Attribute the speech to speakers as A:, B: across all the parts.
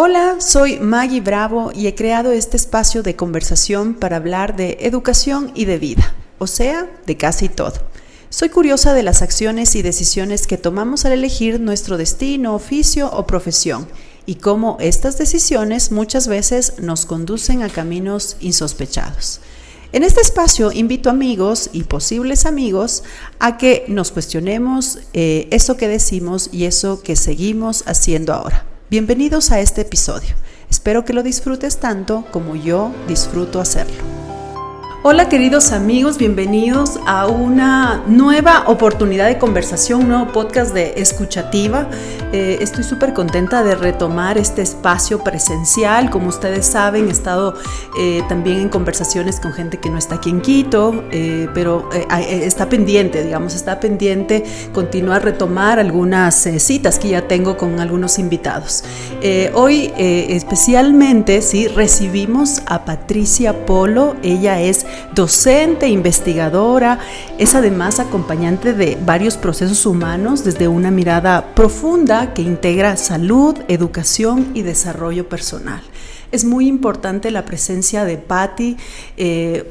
A: Hola, soy Maggie Bravo y he creado este espacio de conversación para hablar de educación y de vida, o sea, de casi todo. Soy curiosa de las acciones y decisiones que tomamos al elegir nuestro destino, oficio o profesión y cómo estas decisiones muchas veces nos conducen a caminos insospechados. En este espacio invito amigos y posibles amigos a que nos cuestionemos eso que decimos y eso que seguimos haciendo ahora. Bienvenidos a este episodio. Espero que lo disfrutes tanto como yo disfruto hacerlo. Hola queridos amigos, bienvenidos a una nueva oportunidad de conversación, un nuevo podcast de Escuchativa. Estoy súper contenta de retomar este espacio presencial. Como ustedes saben, he estado también en conversaciones con gente que no está aquí en Quito, pero está pendiente, continuar retomar algunas citas que ya tengo con algunos invitados. Hoy especialmente recibimos a Patricia Polo. Ella es docente, investigadora, es además acompañante de varios procesos humanos desde una mirada profunda que integra salud, educación y desarrollo personal. Es muy importante la presencia de Patti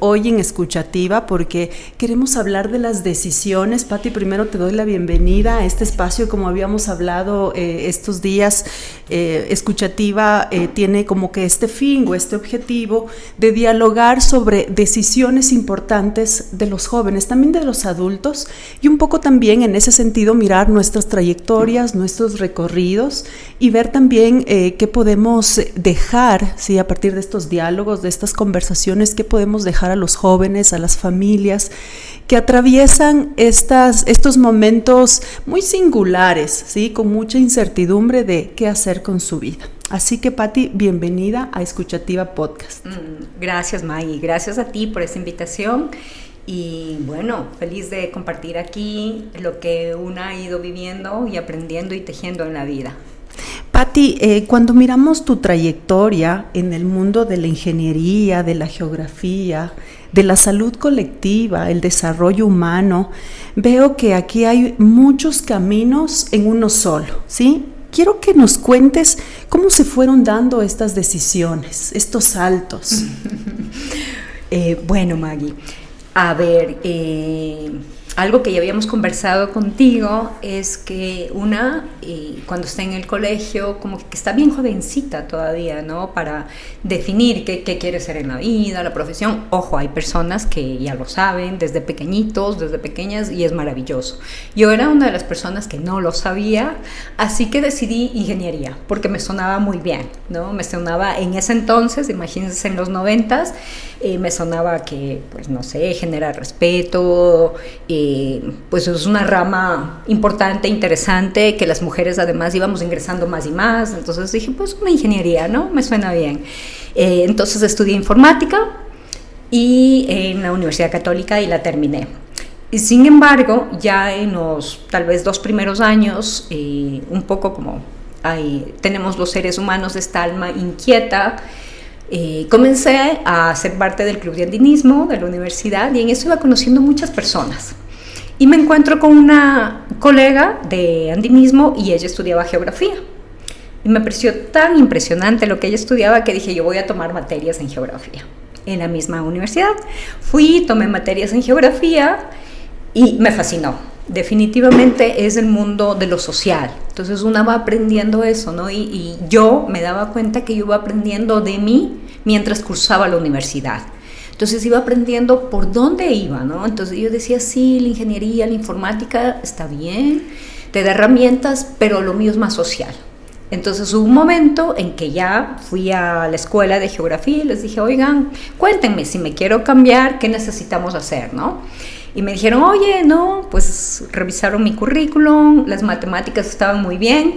A: hoy en Escuchativa porque queremos hablar de las decisiones. Patti, primero te doy la bienvenida a este espacio. Como habíamos hablado estos días, Escuchativa tiene como que este fin o este objetivo de dialogar sobre decisiones importantes de los jóvenes, también de los adultos, y un poco también en ese sentido mirar nuestras trayectorias, nuestros recorridos y ver también qué podemos dejar, ¿sí? A partir de estos diálogos, de estas conversaciones, qué podemos dejar a los jóvenes, a las familias que atraviesan estos momentos muy singulares, ¿sí? Con mucha incertidumbre de qué hacer con su vida. Así que, Patti, bienvenida a Escuchativa Podcast.
B: Gracias, Maggie. Gracias a ti por esta invitación. Y bueno, feliz de compartir aquí lo que una ha ido viviendo y aprendiendo y tejiendo en la vida.
A: Patti, cuando miramos tu trayectoria en el mundo de la ingeniería, de la geografía, de la salud colectiva, el desarrollo humano, veo que aquí hay muchos caminos en uno solo, ¿sí? Quiero que nos cuentes cómo se fueron dando estas decisiones, estos saltos.
B: Bueno, Maggie, a ver, algo que ya habíamos conversado contigo es que cuando está en el colegio, como que está bien jovencita todavía, ¿no? Para definir qué quiere ser en la vida, la profesión. Ojo, hay personas que ya lo saben desde pequeñitos, desde pequeñas, y es maravilloso. Yo era una de las personas que no lo sabía, así que decidí ingeniería, porque me sonaba muy bien, ¿no? Me sonaba en ese entonces, imagínense en los 90s, me sonaba que, pues no sé, generar respeto, pues es una rama importante, interesante, que las mujeres además íbamos ingresando más y más. Entonces dije, pues una ingeniería, ¿no? Me suena bien. Entonces estudié informática y en la Universidad Católica y la terminé. Y sin embargo, ya en los tal vez 2 primeros años, un poco como tenemos los seres humanos esta alma inquieta, comencé a ser parte del club de andinismo de la universidad y en eso iba conociendo muchas personas. Y me encuentro con una colega de andinismo y ella estudiaba geografía. Y me pareció tan impresionante lo que ella estudiaba que dije, yo voy a tomar materias en geografía en la misma universidad. Tomé materias en geografía y me fascinó. Definitivamente es el mundo de lo social. Entonces una va aprendiendo eso, ¿no? Y yo me daba cuenta que yo iba aprendiendo de mí mientras cursaba la universidad. Entonces iba aprendiendo por dónde iba, ¿no? Entonces yo decía, sí, la ingeniería, la informática está bien, te da herramientas, pero lo mío es más social. Entonces hubo un momento en que ya fui a la escuela de geografía y les dije, oigan, cuéntenme si me quiero cambiar, ¿qué necesitamos hacer, no? Y me dijeron, oye, no, pues revisaron mi currículum, las matemáticas estaban muy bien,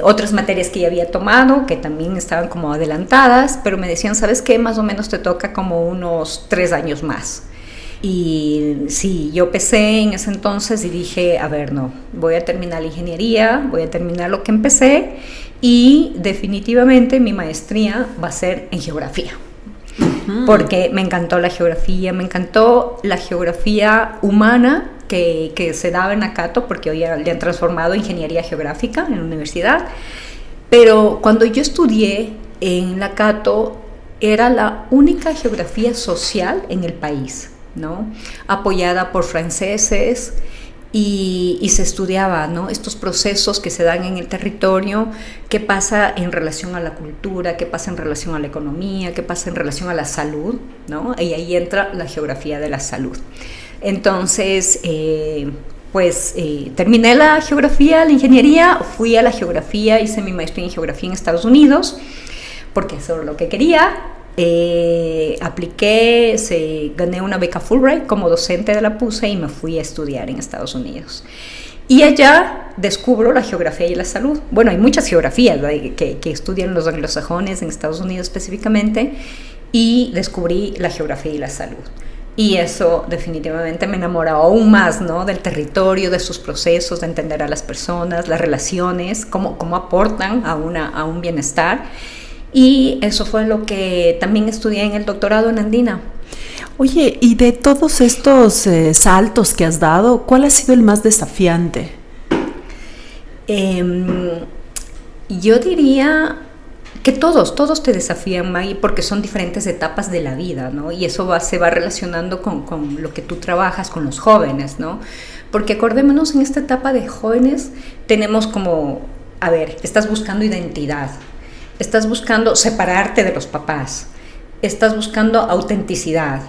B: otras materias que ya había tomado, que también estaban como adelantadas, pero me decían, ¿sabes qué? Más o menos te toca como unos 3 años más. Y sí, yo pesé en ese entonces y dije, a ver, no, voy a terminar la ingeniería, voy a terminar lo que empecé y definitivamente mi maestría va a ser en geografía. Porque me encantó la geografía, me encantó la geografía humana que se daba en Acato, porque hoy le han transformado en ingeniería geográfica en la universidad. Pero cuando yo estudié en la Cato, era la única geografía social en el país, ¿no? Apoyada por franceses, y se estudiaba, ¿no? Estos procesos que se dan en el territorio, qué pasa en relación a la cultura, qué pasa en relación a la economía, qué pasa en relación a la salud, ¿no? Y ahí entra la geografía de la salud. Entonces, terminé la geografía, la ingeniería, fui a la geografía, hice mi maestría en geografía en Estados Unidos, porque eso era lo que quería. Apliqué, gané una beca Fulbright como docente de la PUCE y me fui a estudiar en Estados Unidos. Y allá descubro la geografía y la salud. Bueno, hay muchas geografías que estudian los anglosajones en Estados Unidos específicamente, y descubrí la geografía y la salud. Y eso definitivamente me enamoró aún más, ¿no? Del territorio, de sus procesos, de entender a las personas, las relaciones, cómo aportan a un bienestar. Y eso fue lo que también estudié en el doctorado en Andina.
A: Oye, y de todos estos saltos que has dado, ¿cuál ha sido el más desafiante?
B: Yo diría que todos te desafían, Maggie, porque son diferentes etapas de la vida, ¿no? Y eso se va relacionando con lo que tú trabajas con los jóvenes, ¿no? Porque acordémonos, en esta etapa de jóvenes tenemos como, estás buscando identidad, estás buscando separarte de los papás, estás buscando autenticidad,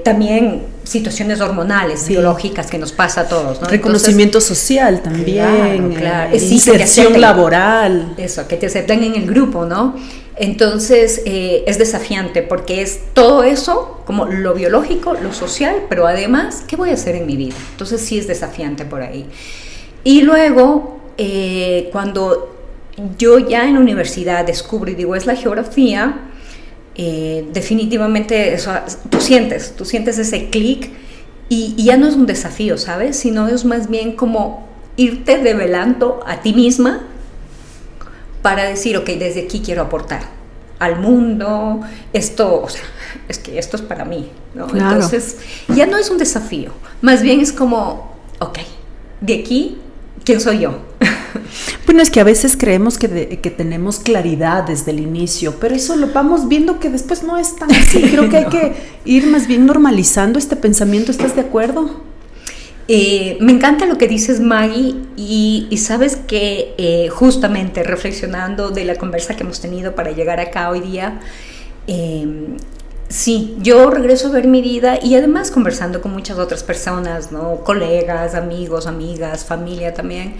B: también situaciones hormonales, biológicas que nos pasa a todos, ¿no?
A: Reconocimiento social también,
B: claro.
A: Inserción laboral.
B: Eso, que te acepten en el grupo, ¿no? Entonces es desafiante porque es todo eso, como lo biológico, lo social, pero además, ¿qué voy a hacer en mi vida? Entonces sí es desafiante por ahí. Y luego, cuando yo ya en la universidad descubro y digo, es la geografía, definitivamente eso, tú sientes ese clic, y ya no es un desafío, ¿sabes? Sino es más bien como irte develando a ti misma para decir, ok, desde aquí quiero aportar al mundo, esto, o sea, es que esto es para mí, ¿no? Claro. Entonces ya no es un desafío, más bien es como, ok, de aquí, ¿quién soy yo?
A: Bueno, es que a veces creemos que tenemos claridad desde el inicio, pero eso lo vamos viendo que después no es tan así. Creo que hay que ir más bien normalizando este pensamiento. ¿Estás de acuerdo?
B: Me encanta lo que dices, Maggie, y sabes que justamente reflexionando de la conversa que hemos tenido para llegar acá hoy día, sí, yo regreso a ver mi vida, y además conversando con muchas otras personas, ¿no? Colegas, amigos, amigas, familia también.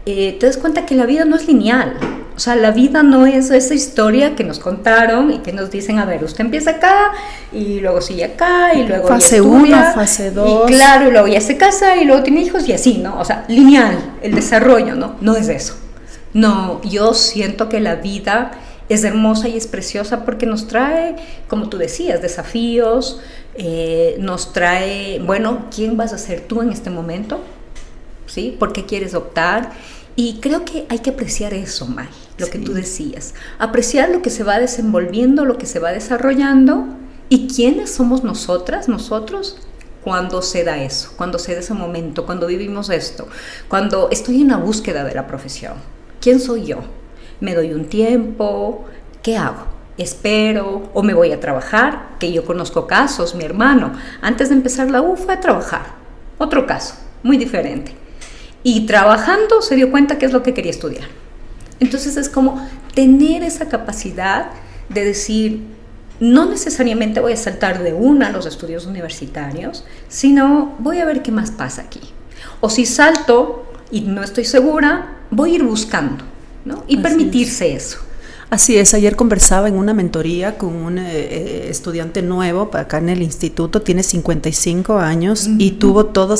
B: Te das cuenta que la vida no es lineal. O sea, la vida no es esa historia que nos contaron y que nos dicen, a ver, usted empieza acá y luego sigue acá y luego
A: fase 1, fase 2.
B: Y claro, y luego ya se casa y luego tiene hijos y así, ¿no? O sea, lineal, el desarrollo, ¿no? No es eso. No, yo siento que la vida es hermosa y es preciosa porque nos trae, como tú decías, desafíos, nos trae, bueno, ¿quién vas a ser tú en este momento? ¿Sí? ¿Por qué quieres optar? Y creo que hay que apreciar eso, May, lo que tú decías. Apreciar lo que se va desenvolviendo, lo que se va desarrollando, y quiénes somos nosotros, cuando se da eso, cuando se da ese momento, cuando vivimos esto, cuando estoy en la búsqueda de la profesión. ¿Quién soy yo? ¿Me doy un tiempo? ¿Qué hago? ¿Espero? ¿O me voy a trabajar? Que yo conozco casos, mi hermano, antes de empezar la U fue a trabajar. Otro caso, muy diferente. Y trabajando se dio cuenta qué es lo que quería estudiar. Entonces es como tener esa capacidad de decir, no necesariamente voy a saltar de una a los estudios universitarios, sino voy a ver qué más pasa aquí. O si salto y no estoy segura, voy a ir buscando, ¿no? Y permitirse eso.
A: Así es, ayer conversaba en una mentoría con un estudiante nuevo acá en el instituto, tiene 55 años y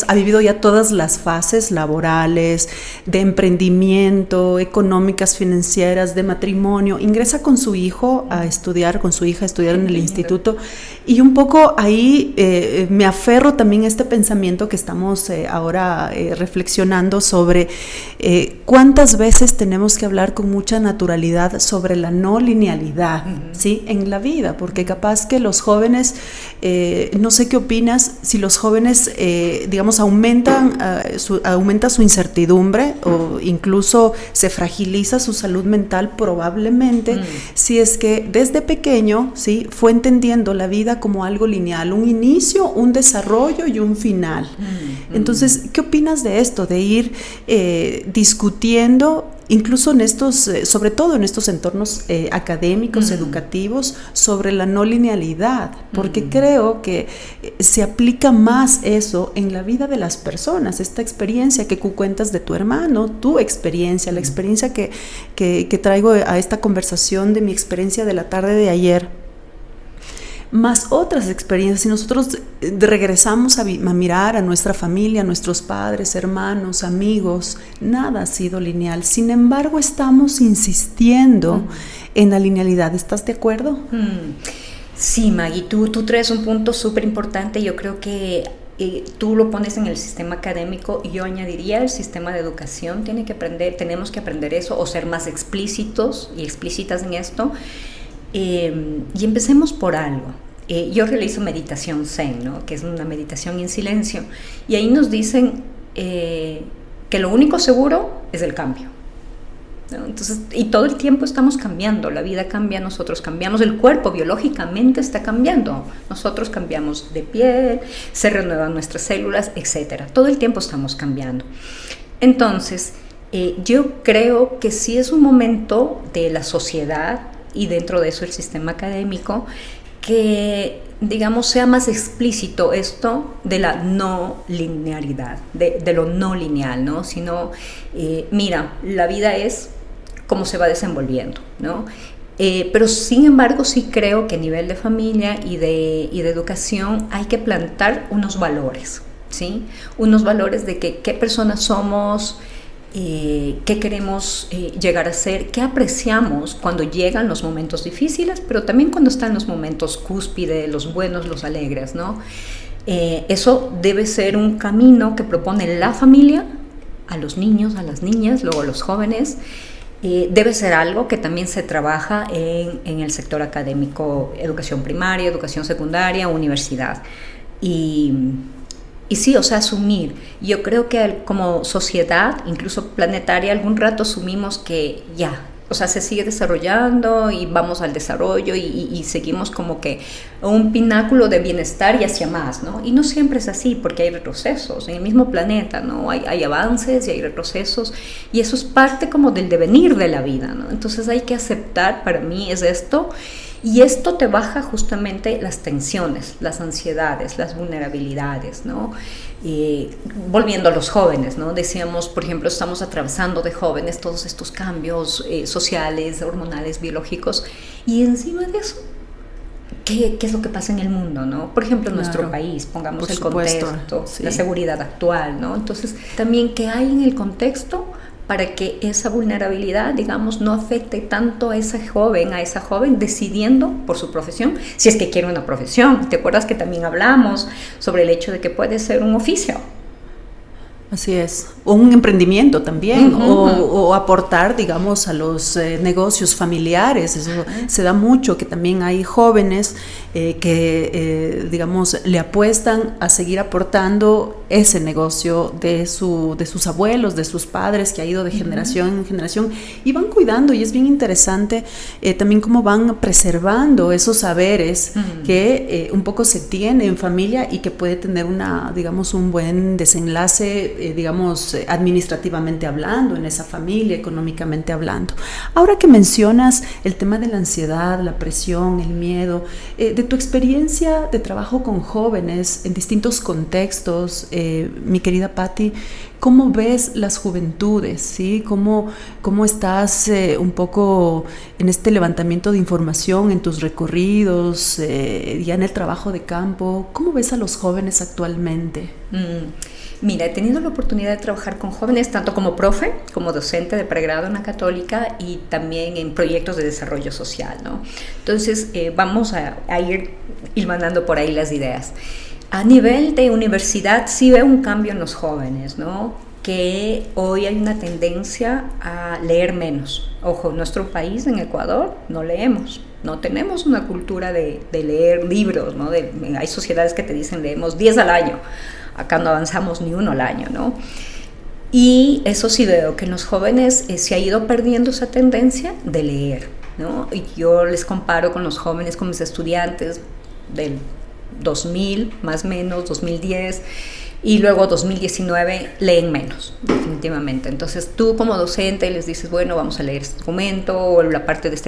A: ha vivido ya todas las fases laborales, de emprendimiento, económicas, financieras, de matrimonio. Ingresa con su hijo a estudiar, con su hija a estudiar en el instituto, y un poco ahí me aferro también a este pensamiento que estamos ahora reflexionando sobre cuántas veces tenemos que hablar con mucha naturalidad sobre la no linealidad, ¿sí? En la vida, porque capaz que los jóvenes, no sé qué opinas, si los jóvenes, digamos, aumenta su incertidumbre o incluso se fragiliza su salud mental, probablemente, si es que desde pequeño, ¿sí? Fue entendiendo la vida como algo lineal, un inicio, un desarrollo y un final. Entonces, ¿qué opinas de esto? De ir discutiendo, incluso en estos, sobre todo en estos entornos académicos, educativos, sobre la no linealidad, porque creo que se aplica más eso en la vida de las personas, esta experiencia que tú cuentas de tu hermano, tu experiencia, la experiencia que traigo a esta conversación de mi experiencia de la tarde de ayer, más otras experiencias. Si nosotros regresamos a mirar a nuestra familia, a nuestros padres, hermanos, amigos, nada ha sido lineal. Sin embargo, estamos insistiendo en la linealidad. ¿Estás de acuerdo?
B: Sí, Maggie, tú traes un punto súper importante. Yo creo que tú lo pones en el sistema académico y yo añadiría el sistema de educación. Tenemos que aprender eso o ser más explícitos y explícitas en esto. Y empecemos por algo. Yo realizo meditación Zen, ¿no? Que es una meditación en silencio, y ahí nos dicen que lo único seguro es el cambio, ¿no? Entonces, y todo el tiempo estamos cambiando, la vida cambia, nosotros cambiamos, el cuerpo biológicamente está cambiando, nosotros cambiamos de piel, se renuevan nuestras células, etcétera. Todo el tiempo estamos cambiando. Entonces, yo creo que sí es un momento de la sociedad y dentro de eso el sistema académico que, digamos, sea más explícito esto de la no linealidad, de lo no lineal, ¿no? Sino, mira, la vida es como se va desenvolviendo, ¿no? Pero sin embargo sí creo que a nivel de familia y de educación hay que plantar unos valores, ¿sí? Unos valores de qué personas somos, qué queremos llegar a ser, qué apreciamos cuando llegan los momentos difíciles, pero también cuando están los momentos cúspide, los buenos, los alegres, ¿no? Eso debe ser un camino que propone la familia a los niños, a las niñas, luego a los jóvenes. Debe ser algo que también se trabaja en el sector académico, educación primaria, educación secundaria, universidad. Y sí, o sea, asumir. Yo creo que como sociedad, incluso planetaria, algún rato asumimos que ya, o sea, se sigue desarrollando y vamos al desarrollo y seguimos como que un pináculo de bienestar y hacia más, ¿no? Y no siempre es así, porque hay retrocesos en el mismo planeta, ¿no? Hay avances y hay retrocesos, y eso es parte como del devenir de la vida, ¿no? Entonces hay que aceptar, para mí es esto. Y esto te baja justamente las tensiones, las ansiedades, las vulnerabilidades, ¿no? Volviendo a los jóvenes, ¿no? Decíamos, por ejemplo, estamos atravesando de jóvenes todos estos cambios sociales, hormonales, biológicos, y encima de eso, ¿qué es lo que pasa en el mundo, ¿no? Por ejemplo, en nuestro país, pongamos el contexto, sí, la seguridad actual, ¿no? Entonces, también, ¿qué hay en el contexto para que esa vulnerabilidad, digamos, no afecte tanto a esa joven decidiendo por su profesión, si es que quiere una profesión? ¿Te acuerdas que también hablamos sobre el hecho de que puede ser un oficio?
A: Así es, o un emprendimiento también, o aportar, digamos, a los negocios familiares. Eso se da mucho, que también hay jóvenes que, digamos, le apuestan a seguir aportando ese negocio de sus abuelos, de sus padres, que ha ido de generación en generación, y van cuidando, y es bien interesante también cómo van preservando esos saberes que un poco se tiene en familia y que puede tener digamos, un buen desenlace, digamos, administrativamente hablando, en esa familia, económicamente hablando. Ahora que mencionas el tema de la ansiedad, la presión, el miedo, de tu experiencia de trabajo con jóvenes en distintos contextos, mi querida Patti, ¿cómo ves las juventudes? ¿Sí? ¿Cómo estás un poco en este levantamiento de información, en tus recorridos, ya en el trabajo de campo? ¿Cómo ves a los jóvenes actualmente?
B: Mira, he tenido la oportunidad de trabajar con jóvenes, tanto como profe, como docente de pregrado en la Católica, y también en proyectos de desarrollo social, ¿no? Entonces, vamos a ir hilvanando por ahí las ideas. A nivel de universidad sí veo un cambio en los jóvenes, ¿no? que hoy hay una tendencia a leer menos. Ojo, en nuestro país, en Ecuador, no leemos. No tenemos una cultura de leer libros, ¿no? Hay sociedades que te dicen leemos 10 al año. Acá no avanzamos ni uno al año, ¿no? Y eso sí veo que en los jóvenes se ha ido perdiendo esa tendencia de leer, ¿no? Y yo les comparo con los jóvenes, con mis estudiantes del 2000, más o menos, 2010, y luego 2019 leen menos, definitivamente. Entonces tú como docente les dices, bueno, vamos a leer este documento o la parte de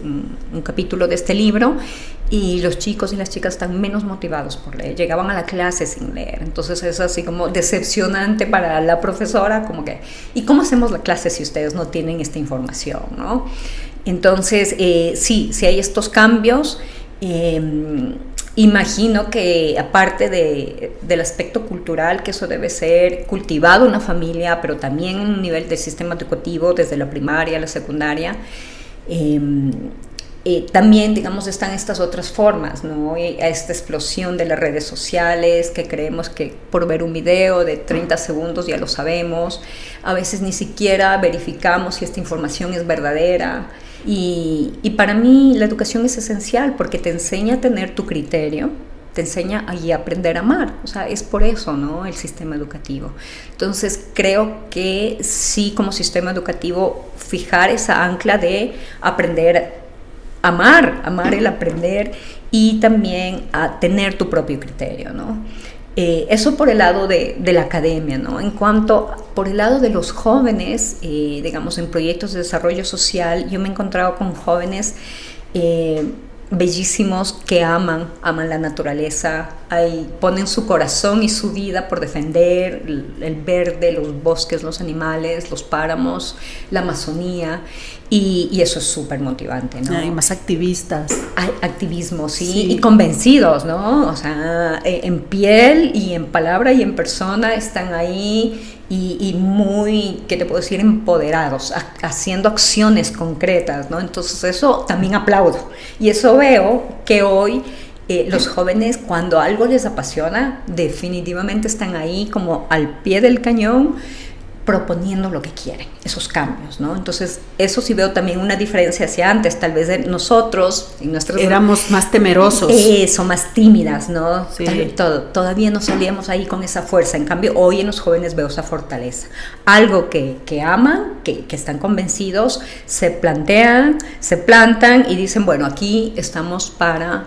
B: un capítulo de este libro, y los chicos y las chicas están menos motivados por leer, llegaban a la clase sin leer. Entonces es así como decepcionante para la profesora, como que, ¿y cómo hacemos la clase si ustedes no tienen esta información, ¿no? Entonces sí hay estos cambios. Imagino que aparte del aspecto cultural, que eso debe ser cultivado en la familia, pero también en un nivel del sistema educativo, desde la primaria a la secundaria, también, digamos, están estas otras formas, ¿no? A esta explosión de las redes sociales, que creemos que por ver un video de 30 segundos ya lo sabemos, a veces ni siquiera verificamos si esta información es verdadera. Y para mí la educación es esencial porque te enseña a tener tu criterio, te enseña a aprender a amar. O sea, es por eso, ¿no?, el sistema educativo. Entonces creo que sí, como sistema educativo, fijar esa ancla de aprender a amar el aprender y también a tener tu propio criterio, ¿no? Eso por el lado de la academia, ¿no? En cuanto por el lado de los jóvenes, digamos, en proyectos de desarrollo social, yo me he encontrado con jóvenes bellísimos que aman la naturaleza, ponen su corazón y su vida por defender el verde, los bosques, los animales, los páramos, la Amazonía, y eso es súper motivante, ¿no?
A: Hay más activistas.
B: Hay activismo, sí, y convencidos, ¿no? O sea, en piel y en palabra y en persona están ahí y muy, ¿qué te puedo decir?, empoderados, haciendo acciones concretas, ¿no? Entonces eso también aplaudo. Y eso veo que hoy los jóvenes, cuando algo les apasiona, definitivamente están ahí como al pie del cañón, proponiendo lo que quieren, esos cambios, ¿no? Entonces, eso sí veo también una diferencia hacia antes, tal vez de nosotros, en nuestras...
A: Éramos más temerosos.
B: Eso, más tímidas, ¿no?
A: Sí.
B: Todavía no salíamos ahí con esa fuerza. En cambio, hoy en los jóvenes veo esa fortaleza. Algo que aman, que están convencidos, se plantean, se plantan y dicen, bueno, aquí estamos para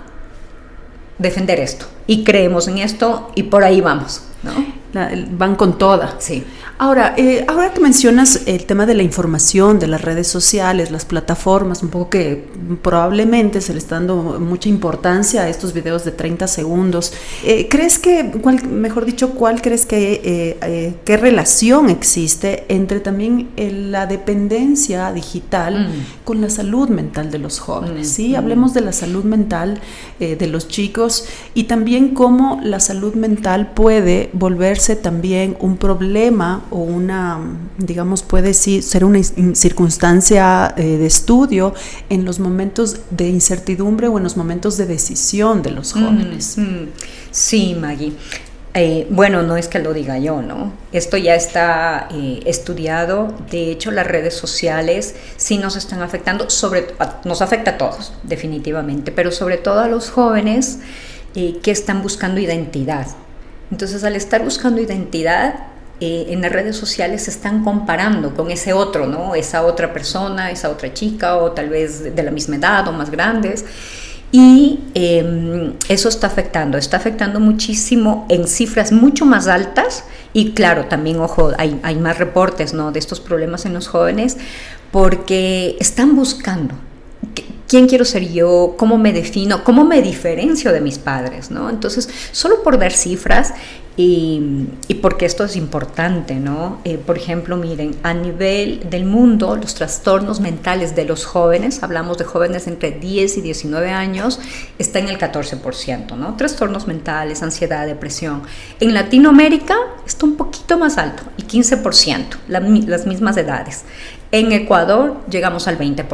B: defender esto. Y creemos en esto y por ahí vamos, ¿no?
A: Van con toda.
B: Sí.
A: Ahora que mencionas el tema de la información, de las redes sociales, las plataformas, un poco que probablemente se le está dando mucha importancia a estos videos de 30 segundos, ¿crees que, cuál crees que, qué relación existe entre también la dependencia digital con la salud mental de los jóvenes? ¿Sí? Hablemos de la salud mental de los chicos y también cómo la salud mental puede volverse también un problema o una, digamos, puede ser una circunstancia de estudio en los momentos de incertidumbre o en los momentos de decisión de los jóvenes.
B: Sí, Maggie. Bueno, no es que lo diga yo, ¿no? Esto ya está estudiado. De hecho, las redes sociales sí nos están afectando, nos afecta a todos, definitivamente, pero sobre todo a los jóvenes que están buscando identidad. Entonces, al estar buscando identidad, en las redes sociales se están comparando con ese otro, ¿no? Esa otra persona, esa otra chica, o tal vez de la misma edad o más grandes. Y eso está afectando muchísimo en cifras mucho más altas. Y claro, también, ojo, hay más reportes, ¿no?, de estos problemas en los jóvenes, porque están buscando quién quiero ser yo, cómo me defino, cómo me diferencio de mis padres, ¿no? Entonces, solo por dar cifras y porque esto es importante, ¿no? Por ejemplo, miren, a nivel del mundo, los trastornos mentales de los jóvenes, hablamos de jóvenes entre 10 y 19 años, está en el 14%, ¿no? Trastornos mentales, ansiedad, depresión. En Latinoamérica está un poquito más alto, el 15%, las mismas edades. En Ecuador llegamos al 20%.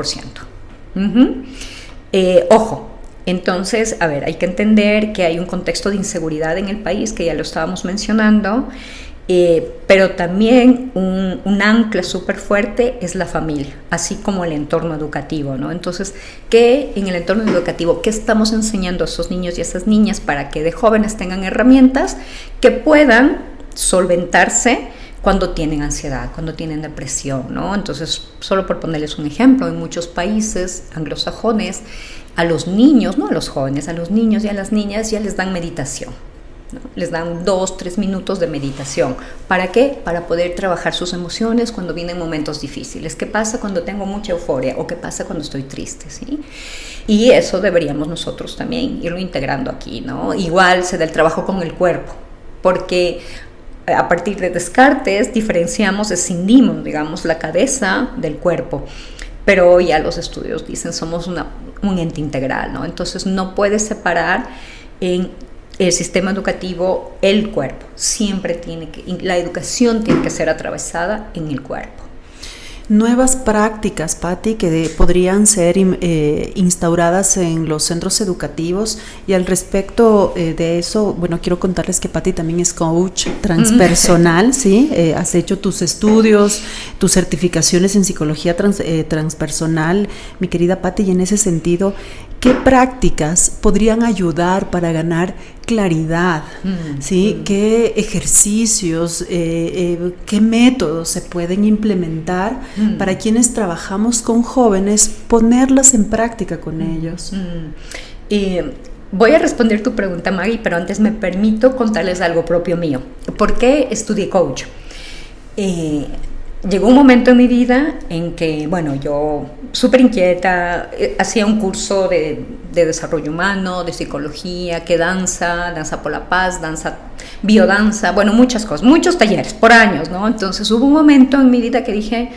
B: Ojo, entonces, hay que entender que hay un contexto de inseguridad en el país, que ya lo estábamos mencionando, Pero también un ancla súper fuerte es la familia, así como el entorno educativo, ¿no? Entonces, ¿qué en el entorno educativo, qué estamos enseñando a esos niños y a esas niñas para que de jóvenes tengan herramientas que puedan solventarse cuando tienen ansiedad, cuando tienen depresión, ¿no? Entonces, solo por ponerles un ejemplo, en muchos países anglosajones, a los niños, no a los jóvenes, a los niños y a las niñas ya les dan meditación, ¿no? Les dan 2-3 minutos de meditación. ¿Para qué? Para poder trabajar sus emociones cuando vienen momentos difíciles. ¿Qué pasa cuando tengo mucha euforia? ¿O qué pasa cuando estoy triste? ¿Sí? Y eso deberíamos nosotros también irlo integrando aquí, ¿no? Igual se da el trabajo con el cuerpo, porque a partir de Descartes diferenciamos, escindimos, digamos, la cabeza del cuerpo. Pero hoy ya los estudios dicen somos un ente integral, ¿no? Entonces no puedes separar en el sistema educativo el cuerpo. Siempre la educación tiene que ser atravesada en el cuerpo.
A: Nuevas prácticas, Patti, que podrían ser instauradas en los centros educativos. Y al respecto de eso, bueno, quiero contarles que Patti también es coach transpersonal, ¿sí? Has hecho tus estudios, tus certificaciones en psicología transpersonal, mi querida Patti, y en ese sentido, ¿qué prácticas podrían ayudar para ganar claridad? ¿Sí? ¿Qué ejercicios, qué métodos se pueden implementar para quienes trabajamos con jóvenes, ponerlas en práctica con ellos?
B: Voy a responder tu pregunta, Maggie, pero antes me permito contarles algo propio mío. ¿Por qué estudié coach? Llegó un momento en mi vida en que, bueno, yo súper inquieta, hacía un curso de desarrollo humano, de psicología, que danza por la paz, biodanza, bueno, muchas cosas, muchos talleres por años, ¿no? Entonces hubo un momento en mi vida que dije,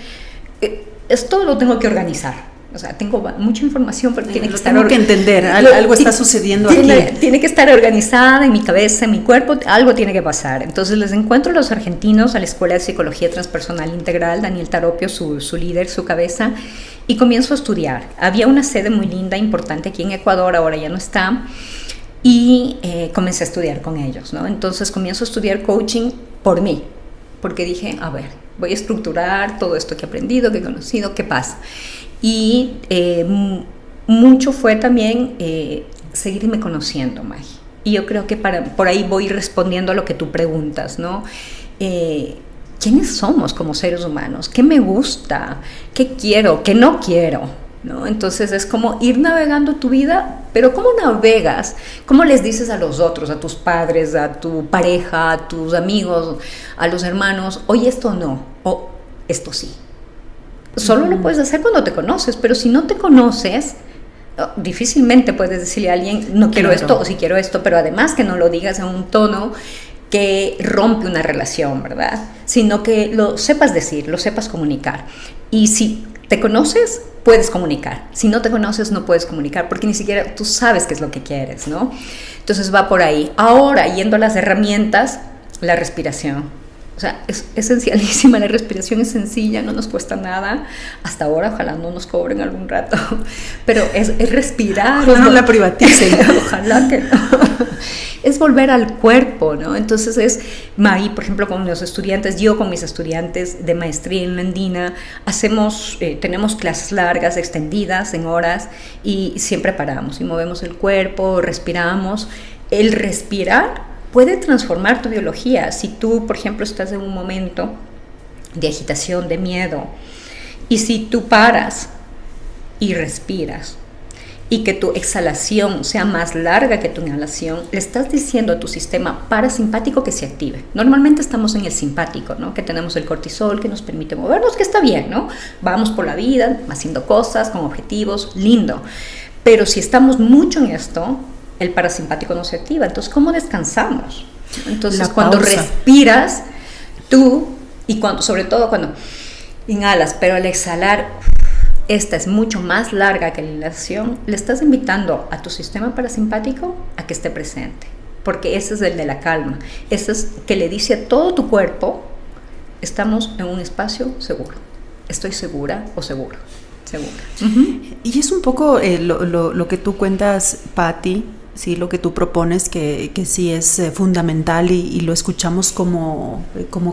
B: esto lo tengo que organizar. O sea, tengo mucha información, pero tiene que estar...
A: Tengo que entender, algo está sucediendo aquí.
B: Tiene que estar organizada en mi cabeza, en mi cuerpo, algo tiene que pasar. Entonces les encuentro a los argentinos a la Escuela de Psicología Transpersonal Integral, Daniel Taropio, su líder, su cabeza, y comienzo a estudiar. Había una sede muy linda, importante aquí en Ecuador, ahora ya no está, y comencé a estudiar con ellos, ¿no? Entonces comienzo a estudiar coaching por mí, porque dije, a ver, voy a estructurar todo esto que he aprendido, que he conocido, ¿qué pasa? Y mucho fue también seguirme conociendo, Maggie. Y yo creo que por ahí voy respondiendo a lo que tú preguntas, ¿no? ¿Quiénes somos como seres humanos? ¿Qué me gusta? ¿Qué quiero? ¿Qué no quiero? ¿No? Entonces es como ir navegando tu vida, pero ¿cómo navegas? ¿Cómo les dices a los otros, a tus padres, a tu pareja, a tus amigos, a los hermanos, oye, esto no, o esto sí? Solo lo puedes hacer cuando te conoces, pero si no te conoces, difícilmente puedes decirle a alguien, no quiero esto o sí quiero esto, pero además que no lo digas en un tono que rompe una relación, ¿verdad? Sino que lo sepas decir, lo sepas comunicar. Y si te conoces, puedes comunicar. Si no te conoces, no puedes comunicar, porque ni siquiera tú sabes qué es lo que quieres, ¿no? Entonces va por ahí. Ahora, yendo a las herramientas, la respiración. O sea, es esencialísima, la respiración es sencilla, no nos cuesta nada. Hasta ahora, ojalá no nos cobren algún rato. Pero es respirar.
A: Ojalá no la privaticen.
B: Ojalá que no. Es volver al cuerpo, ¿no? Entonces Maggie, por ejemplo, con los estudiantes, yo con mis estudiantes de maestría en la Andina, tenemos clases largas, extendidas en horas, y siempre paramos y movemos el cuerpo, respiramos. El respirar puede transformar tu biología. Si tú, por ejemplo, estás en un momento de agitación, de miedo, y si tú paras y respiras, y que tu exhalación sea más larga que tu inhalación, le estás diciendo a tu sistema parasimpático que se active. Normalmente estamos en el simpático, ¿no? Que tenemos el cortisol que nos permite movernos, que está bien, ¿no? Vamos por la vida haciendo cosas con objetivos, lindo. Pero si estamos mucho en esto, el parasimpático no se activa. Entonces, ¿cómo descansamos? Entonces, cuando respiras, sobre todo cuando inhalas, pero al exhalar, esta es mucho más larga que la inhalación, le estás invitando a tu sistema parasimpático a que esté presente, porque ese es el de la calma, ese es que le dice a todo tu cuerpo, estamos en un espacio seguro, estoy segura o seguro.
A: Y es un poco lo que tú cuentas, Patti, Sí, lo que tú propones que sí es fundamental y lo escuchamos como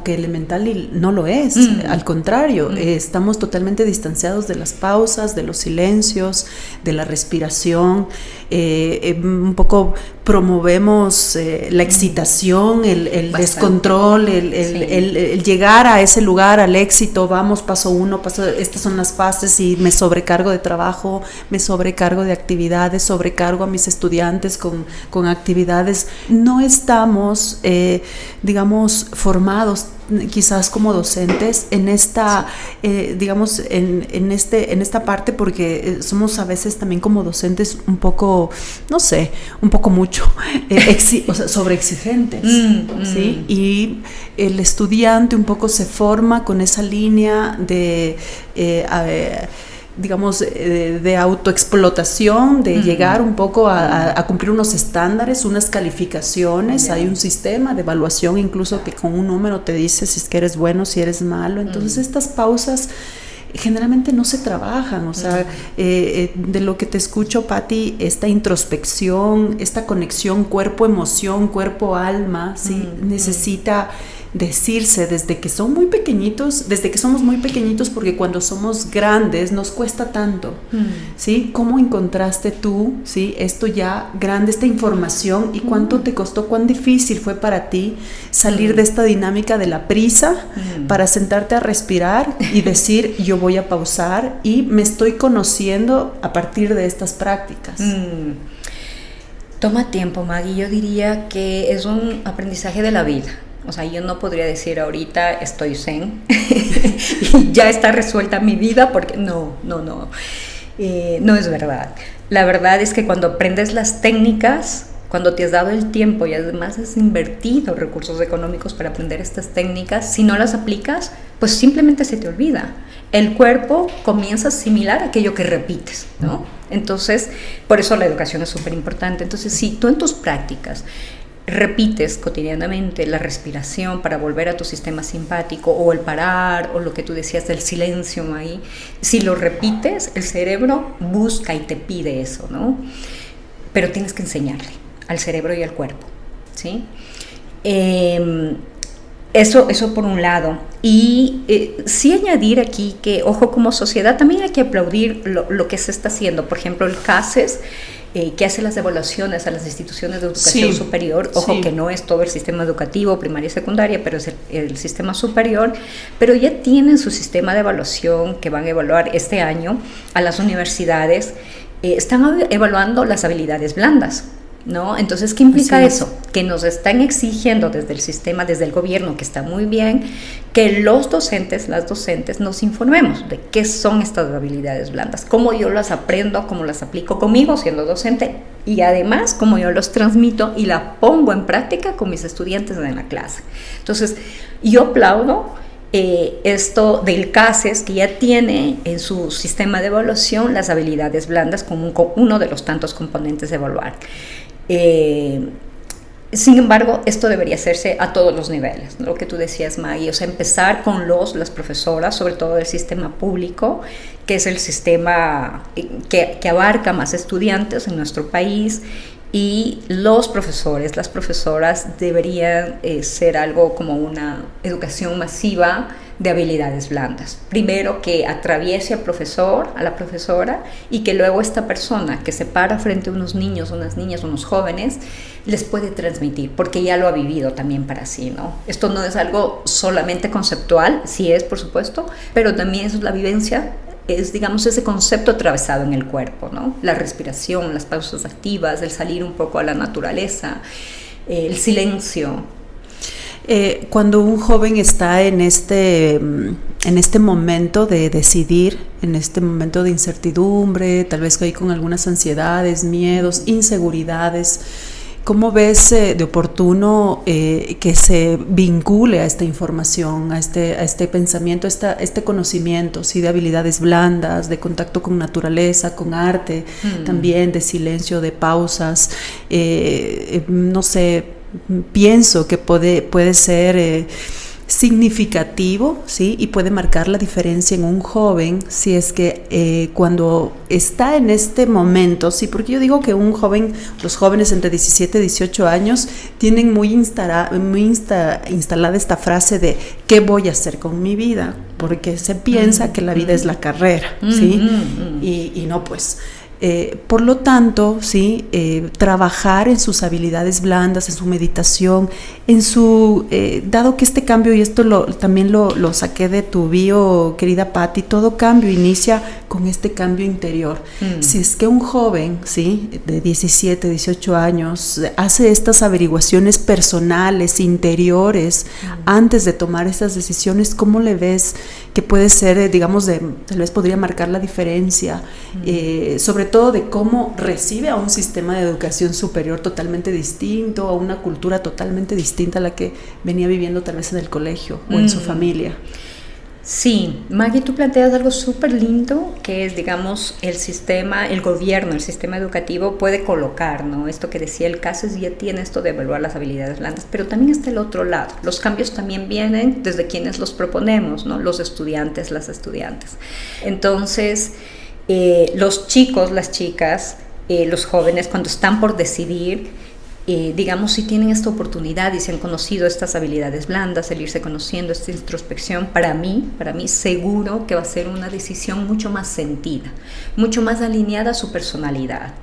A: que elemental y no lo es. Al contrario, estamos totalmente distanciados de las pausas, de los silencios, de la respiración. Un poco promovemos la excitación, el descontrol, el llegar a ese lugar, al éxito. Vamos, paso 1, estas son las fases y me sobrecargo de trabajo, me sobrecargo de actividades, sobrecargo a mis estudiantes con actividades. No estamos, digamos, formados quizás como docentes en esta, digamos, en esta parte, porque somos a veces también como docentes un poco, no sé, un poco mucho, o sea, sobreexigentes, ¿sí? Y el estudiante un poco se forma con esa línea de digamos, de autoexplotación, de llegar un poco a cumplir unos estándares, unas calificaciones. Hay un sistema de evaluación incluso que con un número te dice si es que eres bueno, si eres malo. Entonces estas pausas generalmente no se trabajan, o sea, de lo que te escucho, Patti, esta introspección, esta conexión cuerpo-emoción, cuerpo-alma, ¿sí? Necesita decirse desde que son muy pequeñitos, desde que somos muy pequeñitos, porque cuando somos grandes nos cuesta tanto, ¿sí? ¿Cómo encontraste tú, sí, esto ya grande, esta información, y cuánto te costó, cuán difícil fue para ti salir de esta dinámica de la prisa para sentarte a respirar y decir, yo voy a pausar y me estoy conociendo a partir de estas prácticas?
B: Toma tiempo, Maggie. Yo diría que es un aprendizaje de la vida. O sea, yo no podría decir ahorita estoy zen y ya está resuelta mi vida, porque no es verdad. La verdad es que cuando aprendes las técnicas, cuando te has dado el tiempo y además has invertido recursos económicos para aprender estas técnicas, si no las aplicas, pues simplemente se te olvida. El cuerpo comienza a asimilar aquello que repites, ¿no? Entonces, por eso la educación es súper importante. Entonces, si tú en tus prácticas repites cotidianamente la respiración para volver a tu sistema simpático, o el parar, o lo que tú decías del silencio ahí, si lo repites, el cerebro busca y te pide eso, ¿no? Pero tienes que enseñarle al cerebro y al cuerpo, ¿sí? Eso por un lado. Y sí añadir aquí que, ojo, como sociedad también hay que aplaudir lo que se está haciendo. Por ejemplo, el CASES, que hace las evaluaciones a las instituciones de educación superior. Ojo, que no es todo el sistema educativo, primaria y secundaria, pero es el sistema superior. Pero ya tienen su sistema de evaluación que van a evaluar este año a las universidades. Están evaluando las habilidades blandas, ¿no? Entonces, ¿qué implica eso? Que nos están exigiendo desde el sistema, desde el gobierno, que está muy bien, que los docentes, las docentes, nos informemos de qué son estas habilidades blandas, cómo yo las aprendo, cómo las aplico conmigo siendo docente, y además cómo yo los transmito y la pongo en práctica con mis estudiantes en la clase. Entonces, yo aplaudo esto del CASES, que ya tiene en su sistema de evaluación las habilidades blandas como uno de los tantos componentes de evaluar. Sin embargo, esto debería hacerse a todos los niveles, ¿no? Lo que tú decías, Maggie, o sea, empezar con las profesoras, sobre todo del sistema público, que es el sistema que abarca más estudiantes en nuestro país, y los profesores, las profesoras deberían ser algo como una educación masiva de habilidades blandas. Primero, que atraviese al profesor, a la profesora, y que luego esta persona que se para frente a unos niños, unas niñas, unos jóvenes, les puede transmitir, porque ya lo ha vivido también para sí, ¿no? Esto no es algo solamente conceptual, sí es, por supuesto, pero también es la vivencia, es, digamos, ese concepto atravesado en el cuerpo, ¿no? La respiración, las pausas activas, el salir un poco a la naturaleza, el silencio.
A: Cuando un joven está en este momento de decidir, en este momento de incertidumbre, tal vez ahí con algunas ansiedades, miedos, inseguridades, ¿cómo ves de oportuno que se vincule a esta información, a este pensamiento, a este conocimiento, sí, de habilidades blandas, de contacto con naturaleza, con arte, también de silencio, de pausas? No sé, pienso que puede ser significativo, ¿sí? Y puede marcar la diferencia en un joven si es que cuando está en este momento, sí, porque yo digo que los jóvenes entre 17 y 18 años tienen muy instalada esta frase de ¿qué voy a hacer con mi vida? Porque se piensa que la vida es la carrera, ¿sí? Y no, pues... por lo tanto, ¿sí? Trabajar en sus habilidades blandas, en su meditación, dado que este cambio, y esto también lo saqué de tu bio, querida Patti, todo cambio inicia con este cambio interior. Si es que un joven, ¿sí? De 17, 18 años hace estas averiguaciones personales, interiores, antes de tomar estas decisiones, ¿cómo le ves que puede ser, digamos, tal vez podría marcar la diferencia, sobre todo de cómo recibe a un sistema de educación superior totalmente distinto, a una cultura totalmente distinta a la que venía viviendo tal vez en el colegio o en su familia?
B: Sí, Maggie, tú planteas algo súper lindo, que es, digamos, el gobierno, el sistema educativo puede colocar, ¿no? Esto que decía el caso ya tiene esto de evaluar las habilidades blandas, pero también está el otro lado. Los cambios también vienen desde quienes los proponemos, ¿no? Los estudiantes, las estudiantes. Entonces, los chicos, las chicas, los jóvenes, cuando están por decidir, digamos, si tienen esta oportunidad y se han conocido estas habilidades blandas, el irse conociendo, esta introspección, para mí seguro que va a ser una decisión mucho más sentida, mucho más alineada a su personalidad.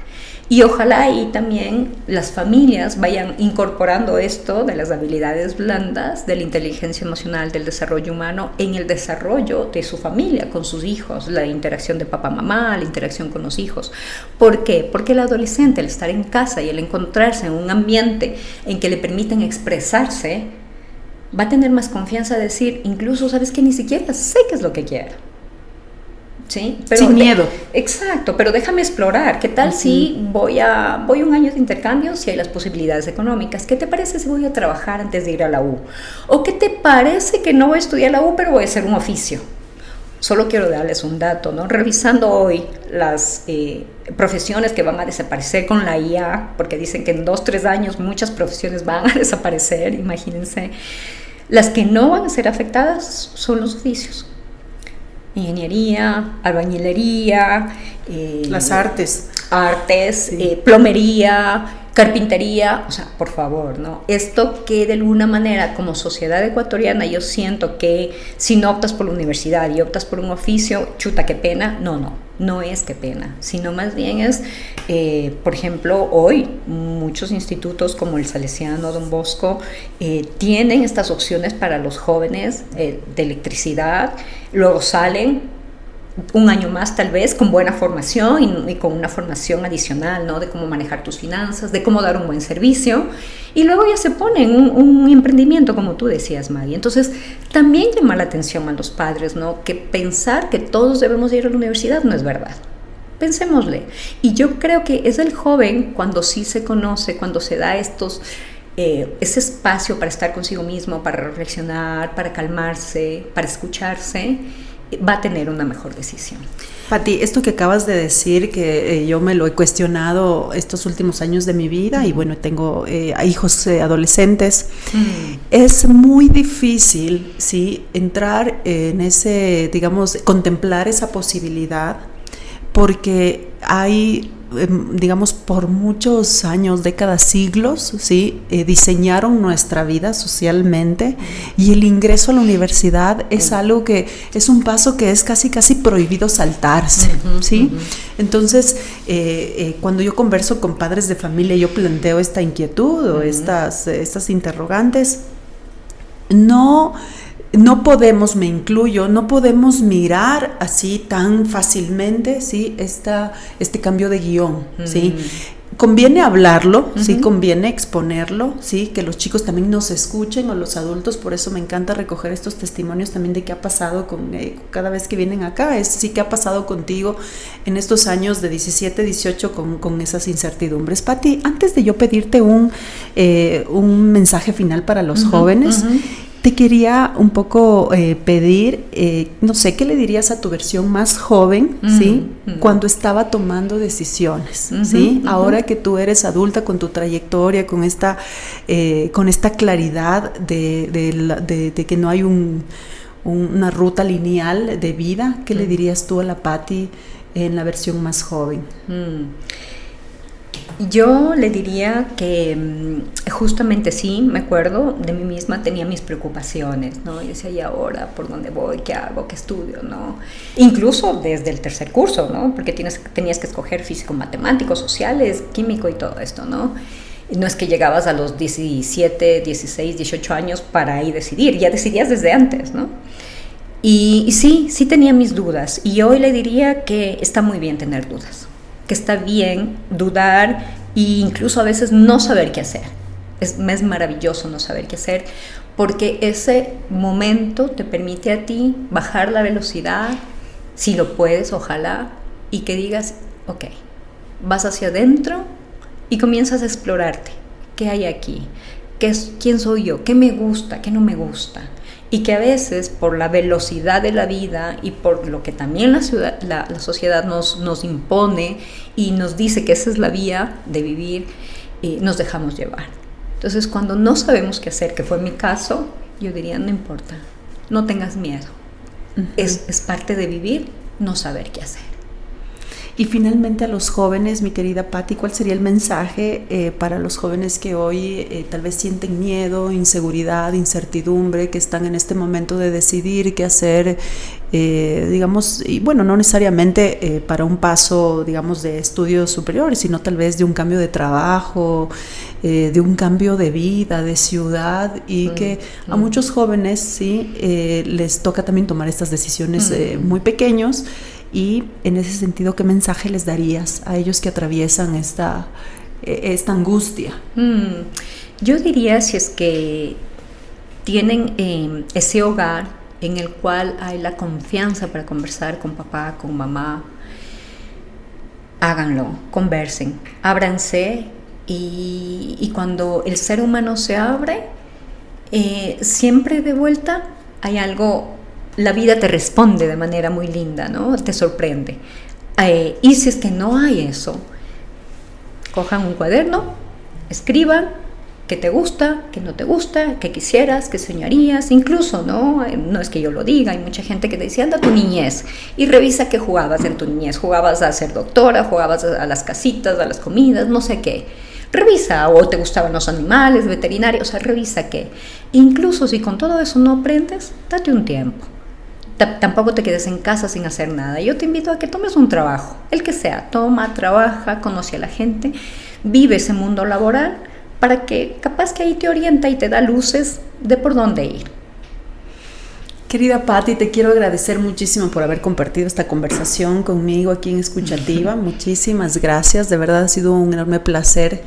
B: Y ojalá ahí también las familias vayan incorporando esto de las habilidades blandas, de la inteligencia emocional, del desarrollo humano, en el desarrollo de su familia, con sus hijos, la interacción de papá-mamá, la interacción con los hijos. ¿Por qué? Porque el adolescente, al estar en casa y el encontrarse en un ambiente en que le permiten expresarse, va a tener más confianza de decir, incluso, ¿sabes qué? Ni siquiera sé qué es lo que quiero. ¿Sí? Pero
A: sin miedo.
B: Exacto, pero déjame explorar. ¿Qué tal si voy un año de intercambio, si hay las posibilidades económicas? ¿Qué te parece si voy a trabajar antes de ir a la U? ¿O qué te parece que no voy a estudiar la U, pero voy a hacer un oficio? Solo quiero darles un dato, ¿no? Revisando hoy las profesiones que van a desaparecer con la IA, porque dicen que en 2-3 años muchas profesiones van a desaparecer, imagínense. Las que no van a ser afectadas son los oficios. Ingeniería, albañilería,
A: las artes,
B: sí. Plomería, carpintería, o sea, por favor, ¿no? Esto que de alguna manera como sociedad ecuatoriana yo siento que si no optas por la universidad y optas por un oficio, chuta, qué pena, no es qué pena, sino más bien es, por ejemplo, hoy muchos institutos como el Salesiano, Don Bosco, tienen estas opciones para los jóvenes de electricidad, luego salen un año más tal vez con buena formación y con una formación adicional, ¿no? De cómo manejar tus finanzas, de cómo dar un buen servicio, y luego ya se ponen un emprendimiento, como tú decías, Maggie. Entonces también llama la atención a los padres, ¿no? Que pensar que todos debemos ir a la universidad no es verdad. Pensémosle. Y yo creo que es el joven cuando sí se conoce, cuando se da ese espacio para estar consigo mismo, para reflexionar, para calmarse, para escucharse, va a tener una mejor decisión.
A: Patti, esto que acabas de decir, que yo me lo he cuestionado estos últimos años de mi vida, y bueno, tengo hijos adolescentes, es muy difícil, ¿sí? Entrar en ese, digamos, contemplar esa posibilidad, porque hay, digamos, por muchos años, décadas, siglos, ¿sí? Diseñaron nuestra vida socialmente, y el ingreso a la universidad es algo que es un paso que es casi prohibido saltarse, ¿sí? Entonces, cuando yo converso con padres de familia, yo planteo esta inquietud o estas interrogantes. No podemos, me incluyo, no podemos mirar así tan fácilmente, ¿sí? Este cambio de guión, ¿sí? Conviene hablarlo, ¿sí? Conviene exponerlo, ¿sí? Que los chicos también nos escuchen, o los adultos. Por eso me encanta recoger estos testimonios también de qué ha pasado cada vez que vienen acá. Sí, qué ha pasado contigo en estos años de 17, 18 con esas incertidumbres. Patti, antes de yo pedirte un mensaje final para los jóvenes, Te quería un poco pedir, no sé, ¿qué le dirías a tu versión más joven, ¿sí? Cuando estaba tomando decisiones, ¿sí? Ahora que tú eres adulta con tu trayectoria, con esta claridad de que no hay una ruta lineal de vida, ¿qué le dirías tú a la Patti en la versión más joven?
B: Yo le diría que justamente sí, me acuerdo de mí misma, tenía mis preocupaciones, ¿no? Y decía, ¿y ahora por dónde voy? ¿Qué hago? ¿Qué estudio? ¿No? Incluso desde el tercer curso, ¿no? Porque tenías que escoger físico, matemáticos, sociales, químico y todo esto, ¿no? No es que llegabas a los 17, 16, 18 años para ahí decidir, ya decidías desde antes, ¿no? Y sí tenía mis dudas, y hoy le diría que está muy bien tener dudas, que está bien dudar e incluso a veces no saber qué hacer. Es maravilloso no saber qué hacer, porque ese momento te permite a ti bajar la velocidad, si lo puedes, ojalá, y que digas, ok, vas hacia adentro y comienzas a explorarte. ¿Qué hay aquí? ¿Quién soy yo? ¿Qué me gusta? ¿Qué no me gusta? Y que a veces por la velocidad de la vida y por lo que también la sociedad nos impone y nos dice que esa es la vía de vivir, nos dejamos llevar. Entonces, cuando no sabemos qué hacer, que fue mi caso, yo diría, no importa, no tengas miedo. Es parte de vivir, no saber qué hacer.
A: Y finalmente a los jóvenes, mi querida Patti, ¿cuál sería el mensaje para los jóvenes que hoy tal vez sienten miedo, inseguridad, incertidumbre, que están en este momento de decidir qué hacer, digamos, y bueno, no necesariamente para un paso, digamos, de estudios superiores, sino tal vez de un cambio de trabajo, de un cambio de vida, de ciudad, y que a muchos jóvenes sí les toca también tomar estas decisiones muy pequeños? Y en ese sentido, ¿qué mensaje les darías a ellos que atraviesan esta angustia?
B: Yo diría, si es que tienen ese hogar en el cual hay la confianza para conversar con papá, con mamá, háganlo, conversen, ábranse, y cuando el ser humano se abre, siempre de vuelta hay algo. La vida te responde de manera muy linda, ¿no? Te sorprende. Y si es que no hay eso, cojan un cuaderno, escriban qué te gusta, qué no te gusta, qué quisieras, qué soñarías, incluso, ¿no? No es que yo lo diga, hay mucha gente que te dice, anda a tu niñez y revisa qué jugabas en tu niñez. Jugabas a ser doctora, jugabas a las casitas, a las comidas, no sé qué. Revisa, o te gustaban los animales, veterinarios, o sea, revisa qué. Incluso si con todo eso no aprendes, date un tiempo. Tampoco te quedes en casa sin hacer nada. Yo te invito a que tomes un trabajo, el que sea. Toma, trabaja, conoce a la gente, vive ese mundo laboral para que capaz que ahí te orienta y te da luces de por dónde ir.
A: Querida Patti, te quiero agradecer muchísimo por haber compartido esta conversación conmigo aquí en Escuchativa. Muchísimas gracias, de verdad ha sido un enorme placer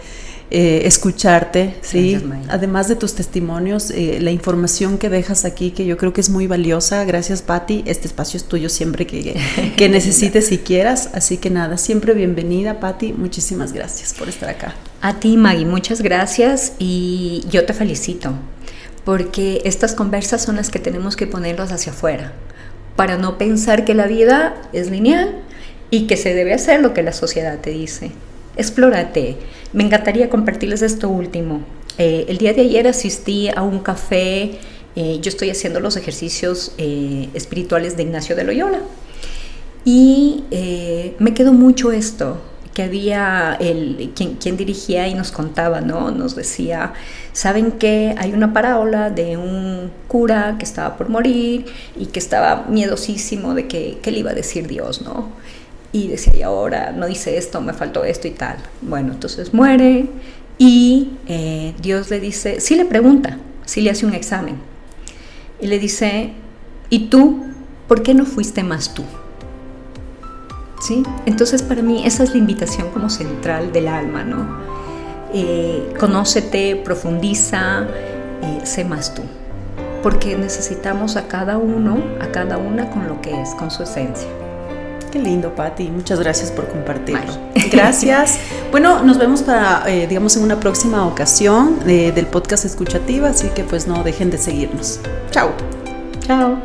A: escucharte, ¿sí? Además de tus testimonios, la información que dejas aquí, que yo creo que es muy valiosa. Gracias, Patti. Este espacio es tuyo siempre que necesites y quieras. Así que nada, siempre bienvenida, Patti. Muchísimas gracias por estar acá.
B: A ti, Maggie, muchas gracias, y yo te felicito, porque estas conversas son las que tenemos que ponerlas hacia afuera, para no pensar que la vida es lineal y que se debe hacer lo que la sociedad te dice. Explórate. Me encantaría compartirles esto último. El día de ayer asistí a un café. Yo estoy haciendo los ejercicios espirituales de Ignacio de Loyola, y me quedó mucho esto, que había quien dirigía y nos contaba, ¿no? Nos decía, ¿saben qué? Hay una parábola de un cura que estaba por morir y que estaba miedosísimo de qué le iba a decir Dios, ¿no? Y decía, y ahora no hice esto, me faltó esto y tal. Bueno, entonces muere, y Dios le dice, sí le pregunta, sí le hace un examen, y le dice, ¿y tú? ¿Por qué no fuiste más tú? ¿Sí? Entonces, para mí esa es la invitación como central del alma, ¿no? Conócete, profundiza, sé más tú, porque necesitamos a cada uno, a cada una con lo que es, con su esencia.
A: Qué lindo, Patti. Muchas gracias por compartirlo. Gracias. Bueno, nos vemos para, digamos, en una próxima ocasión del podcast Escuchativa, así que pues no dejen de seguirnos. Chao.
B: Chao.